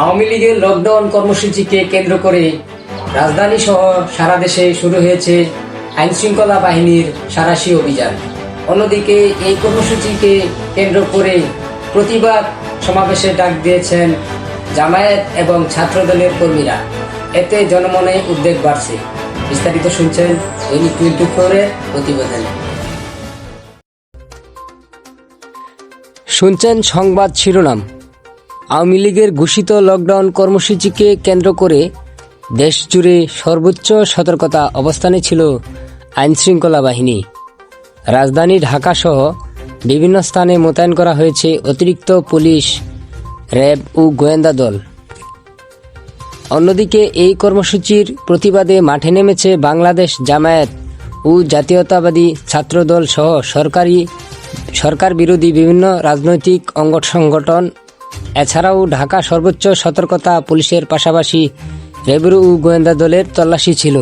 আওয়ামী লীগের লকডাউন কর্মসূচিকে কেন্দ্র করে রাজধানী সহ সারা দেশে শুরু হয়েছে আইনশৃঙ্খলা বাহিনীর সাঁড়াশি অভিযান। অন্যদিকে এই কর্মসূচিকে কেন্দ্র করে প্রতিবাদ সমাবেশে ডাক দিয়েছেন জামায়াত এবং ছাত্রদলের কর্মীরা। এতে জনমনে উদ্বেগ বাড়ছে। বিস্তারিত শুনছেন দৈনিক 24-এর প্রতিবেদনে। শুনছেন সংবাদ শিরোনাম। আওয়ামী লীগের ঘোষিত লকডাউন কর্মসূচিকে কেন্দ্র করে দেশজুড়ে সর্বোচ্চ সতর্কতা অবস্থানে ছিল আইনশৃঙ্খলা বাহিনী। রাজধানী ঢাকাসহ বিভিন্ন স্থানে মোতায়েন করা হয়েছে অতিরিক্ত পুলিশ, র্যাব ও গোয়েন্দা দল। অন্যদিকে এই কর্মসূচির প্রতিবাদে মাঠে নেমেছে বাংলাদেশ জামায়াত ও জাতীয়তাবাদী ছাত্রদল সহ সরকার বিরোধী বিভিন্ন রাজনৈতিক সংগঠন। এছাড়াও ঢাকা সর্বোচ্চ সতর্কতা পুলিশের পাশাপাশি র্যাব ও গোয়েন্দা দলের তল্লাশি ছিল।